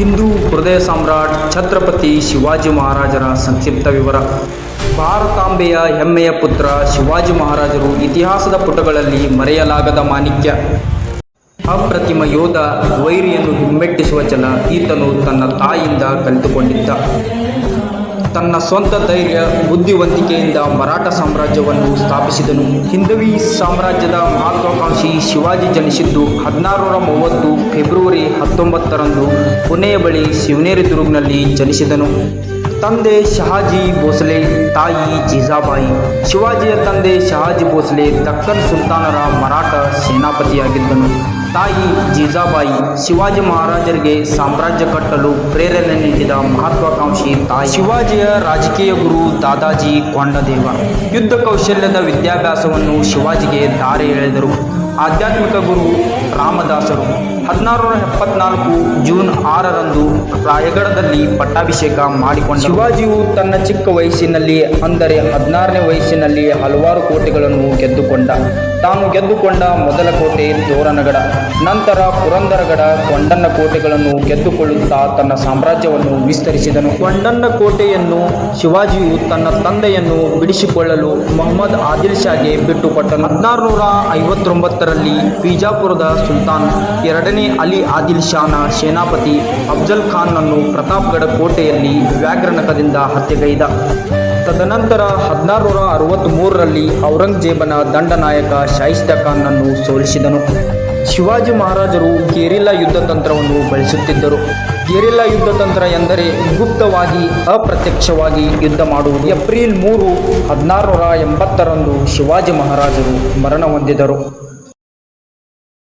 ಹಿಂದೂ ಹೃದಯ ಸಾಮ್ರಾಟ್ ಛತ್ರಪತಿ ಶಿವಾಜಿ ಮಹಾರಾಜರ ಸಂಕ್ಷಿಪ್ತ ವಿವರ. ಭಾರತಾಂಬೆಯ ಹೆಮ್ಮೆಯ ಪುತ್ರ ಶಿವಾಜಿ ಮಹಾರಾಜರು ಇತಿಹಾಸದ ಪುಟಗಳಲ್ಲಿ ಮರೆಯಲಾಗದ ಮಾಣಿಕ್ಯ. ಅಪ್ರತಿಮ ಯೋಧ, ವೈರಿಯನ್ನು ಹಿಮ್ಮೆಟ್ಟಿಸುವ ಛಲ ಈತನು ತನ್ನ ತಾಯಿಯಿಂದ ಕಲಿತುಕೊಂಡಿದ್ದ. ತನ್ನ ಸ್ವಂತ ಧೈರ್ಯ, ಬುದ್ಧಿವಂತಿಕೆಯಿಂದ ಮರಾಠ ಸಾಮ್ರಾಜ್ಯವನ್ನು ಸ್ಥಾಪಿಸಿದನು. ಹಿಂದವಿ ಸಾಮ್ರಾಜ್ಯದ ಮಹತ್ವಾಕಾಂಕ್ಷಿ ಶಿವಾಜಿ ಜನಿಸಿದ್ದು 1630 ಫೆಬ್ರವರಿ 19ರಂದು ಪುಣೆಯ ಬಳಿ ಶಿವನೇರಿ ದುರ್ಗ್ನಲ್ಲಿ ಜನಿಸಿದನು. ತಂದೆ ಶಹಾಜಿ ಭೋಸಲೆ, ತಾಯಿ ಜೀಜಾಬಾಯಿ. ಶಿವಾಜಿಯ ತಂದೆ ಶಹಾಜಿ ಭೋಸಲೆ ದಕ್ಕನ್ ಸುಲ್ತಾನರ ಮರಾಠ ಸೇನಾಪತಿಯಾಗಿದ್ದನು. ತಾಯಿ ಜೀಜಾಬಾಯಿ ಶಿವಾಜಿ ಮಹಾರಾಜರಿಗೆ ಸಾಮ್ರಾಜ್ಯ ಕಟ್ಟಲು ಪ್ರೇರಣೆ ನೀಡಿದ ಮಹತ್ವಾಕಾಂಕ್ಷಿ ತಾಯಿ. ಶಿವಾಜಿಯ ರಾಜಕೀಯ ಗುರು ದಾದಾಜಿ ಕೊಂಡದೇವ ಯುದ್ಧ ಕೌಶಲ್ಯದ ವಿದ್ಯಾಭ್ಯಾಸವನ್ನು ಶಿವಾಜಿಗೆ ದಾರಿ ಎಳೆದರು. ಆಧ್ಯಾತ್ಮಿಕ ಗುರು ರಾಮದಾಸರು 1674 ಜೂನ್ 6ರಂದು ರಾಯಗಢದಲ್ಲಿ ಪಟ್ಟಾಭಿಷೇಕ ಮಾಡಿಕೊಂಡ. ಶಿವಾಜಿಯು ತನ್ನ ಚಿಕ್ಕ ವಯಸ್ಸಿನಲ್ಲಿ, ಅಂದರೆ 16ನೇ ವಯಸ್ಸಿನಲ್ಲಿ ಹಲವಾರು ಕೋಟೆಗಳನ್ನು ಗೆದ್ದುಕೊಂಡ. ತಾನು ಗೆದ್ದುಕೊಂಡ ಮೊದಲ ಕೋಟೆ ತೋರಣಗಡ, ನಂತರ ಪುರಂದರಗಡ, ಕೊಂಡಣ್ಣ ಕೋಟೆಗಳನ್ನು ಗೆದ್ದುಕೊಳ್ಳುತ್ತಾ ತನ್ನ ಸಾಮ್ರಾಜ್ಯವನ್ನು ವಿಸ್ತರಿಸಿದನು. ಕೊಂಡಣ್ಣ ಕೋಟೆಯನ್ನು ಶಿವಾಜಿಯು ತನ್ನ ತಂದೆಯನ್ನು ಬಿಡಿಸಿಕೊಳ್ಳಲು ಮೊಹಮ್ಮದ್ ಆದಿಲ್ ಶಾಗೆ ಬಿಟ್ಟುಕೊಟ್ಟನು. 1659ರಲ್ಲಿ ಬಿಜಾಪುರದ ಸುಲ್ತಾನ್ ಎರಡನೇ ಅಲಿ ಆದಿಲ್ ಶಾನ ಸೇನಾಪತಿ ಅಫ್ಜಲ್ ಖಾನ್ನನ್ನು ಪ್ರತಾಪ್ಗಢ ಕೋಟೆಯಲ್ಲಿ ವ್ಯಾಘ್ರನಖದಿಂದ ಹತ್ಯೆಗೈದ. ತದನಂತರ 1663ರಲ್ಲಿ ಔರಂಗಜೇಬನ ದಂಡನಾಯಕ ಶಾಯಿಸ್ತಾ ಖಾನ್ನನ್ನು ಸೋಲಿಸಿದನು. ಶಿವಾಜಿ ಮಹಾರಾಜರು ಗೆರಿಲ್ಲಾ ಯುದ್ಧ ತಂತ್ರವನ್ನು ಬಳಸುತ್ತಿದ್ದರು. ಗೆರಿಲ್ಲಾ ಯುದ್ಧ ತಂತ್ರ ಎಂದರೆ ಗುಪ್ತವಾಗಿ, ಅಪ್ರತ್ಯಕ್ಷವಾಗಿ ಯುದ್ಧ ಮಾಡುವುದು. ಏಪ್ರಿಲ್ 3, 1680ರಂದು ಶಿವಾಜಿ ಮಹಾರಾಜರು ಮರಣ ಹೊಂದಿದರು.